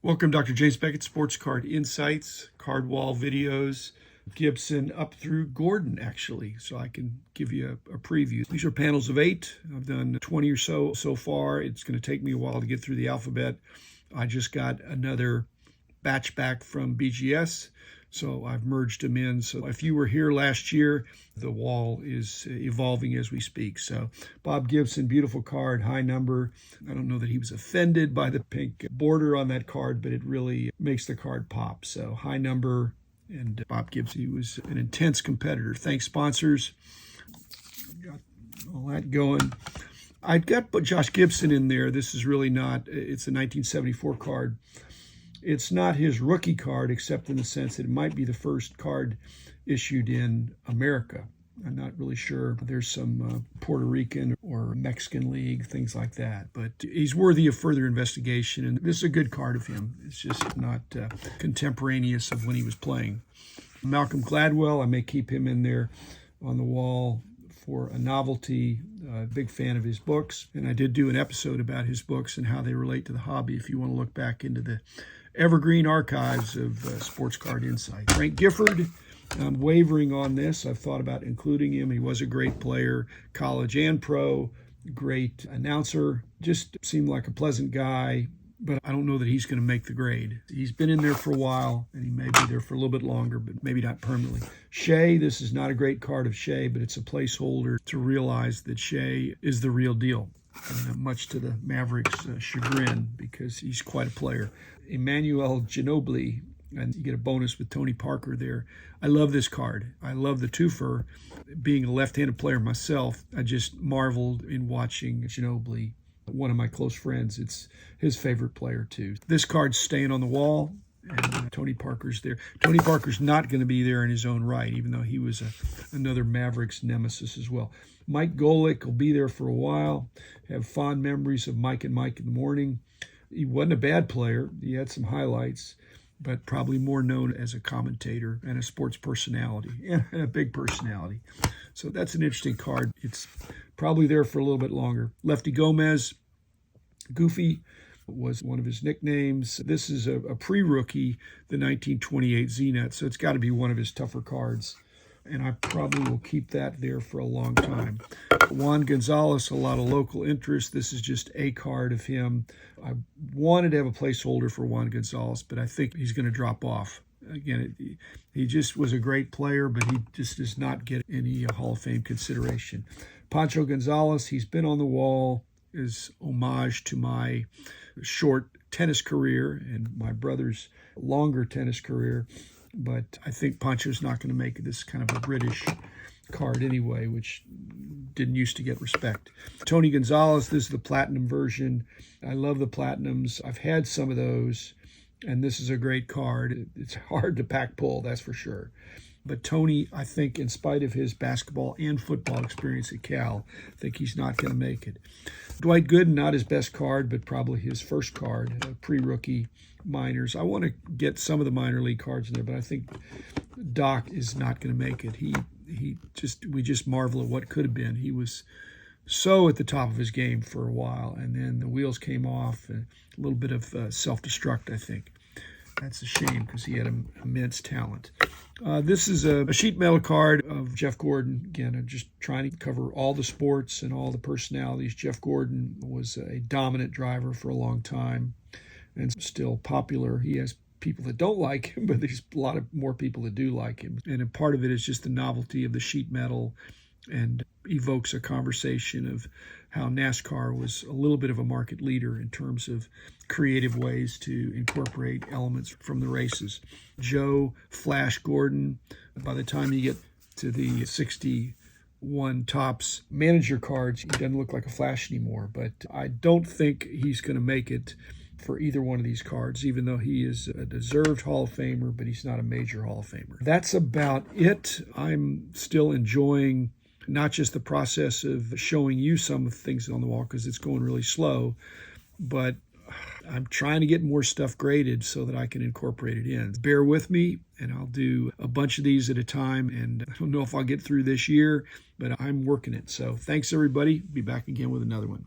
Welcome, Dr. James Beckett, Sports Card Insights, Cardwall videos, Gibson up through Gordon, actually, so I can give you a preview. These are panels of 8. I've done 20 or so far. It's going to take me a while to get through the alphabet. I just got another batch back from BGS, so I've merged them in. So if you were here last year, the wall is evolving as we speak. So Bob Gibson, beautiful card, high number. I don't know that he was offended by the pink border on that card, but it really makes the card pop. So high number, and Bob Gibson, he was an intense competitor. Thanks, sponsors. Got all that going. I got Josh Gibson in there. This is really not, it's a 1974 card. It's not his rookie card, except in the sense that it might be the first card issued in America. I'm not really sure. There's some Puerto Rican or Mexican league, things like that. But he's worthy of further investigation, and this is a good card of him. It's just not contemporaneous of when he was playing. Malcolm Gladwell, I may keep him in there on the wall for a novelty. Big fan of his books, and I did do an episode about his books and how they relate to the hobby if you want to look back into the evergreen archives of Sports Card Insight. Frank Gifford, I'm wavering on this. I've thought about including him. He was a great player, college and pro, great announcer, just seemed like a pleasant guy, but I don't know that he's going to make the grade. He's been in there for a while, and he may be there for a little bit longer, but maybe not permanently. Shai, this is not a great card of Shai, but it's a placeholder to realize that Shai is the real deal, much to the Mavericks' chagrin, because he's quite a player. Emmanuel Ginobili, and you get a bonus with Tony Parker there. I love this card. I love the twofer. Being a left-handed player myself, I just marveled in watching Ginobili. One of my close friends, it's his favorite player too. This card's staying on the wall, and Tony Parker's there. Tony Parker's not going to be there in his own right, even though he was another Mavericks nemesis as well. Mike Golic will be there for a while. Have fond memories of Mike and Mike in the Morning. He wasn't a bad player. He had some highlights, but probably more known as a commentator and a sports personality and a big personality. So that's an interesting card. It's probably there for a little bit longer. Lefty Gomez, Goofy was one of his nicknames. This is a pre-rookie, the 1928 Z-Net, so it's got to be one of his tougher cards, and I probably will keep that there for a long time. Juan Gonzalez, a lot of local interest. This is just a card of him. I wanted to have a placeholder for Juan Gonzalez, but I think he's going to drop off. Again, he just was a great player, but he just does not get any Hall of Fame consideration. Pancho Gonzalez, he's been on the wall as homage to my short tennis career and my brother's longer tennis career, but I think Pancho's not going to make this kind of a British card anyway, which didn't used to get respect. Tony Gonzalez, this is the platinum version. I love the platinums. I've had some of those, and this is a great card. It's hard to pack pull, that's for sure. But Tony, I think, in spite of his basketball and football experience at Cal, I think he's not going to make it. Dwight Gooden, not his best card, but probably his first card, pre-rookie minors. I want to get some of the minor league cards in there, but I think Doc is not going to make it. We just marvel at what could have been. He was so at the top of his game for a while, and then the wheels came off, a little bit of self-destruct, I think. That's a shame because he had immense talent. This is a sheet metal card of Jeff Gordon. Again, I'm just trying to cover all the sports and all the personalities. Jeff Gordon was a dominant driver for a long time and still popular. He has people that don't like him, but there's a lot of more people that do like him. And a part of it is just the novelty of the sheet metal, and evokes a conversation of how NASCAR was a little bit of a market leader in terms of creative ways to incorporate elements from the races. Joe Flash Gordon, by the time you get to the 61 Topps manager cards, he doesn't look like a Flash anymore, but I don't think he's going to make it for either one of these cards, even though he is a deserved Hall of Famer, but he's not a major Hall of Famer. That's about it. I'm still enjoying not just the process of showing you some of the things on the wall because it's going really slow, but I'm trying to get more stuff graded so that I can incorporate it in. Bear with me, and I'll do a bunch of these at a time, and I don't know if I'll get through this year, but I'm working it. So thanks, everybody. Be back again with another one.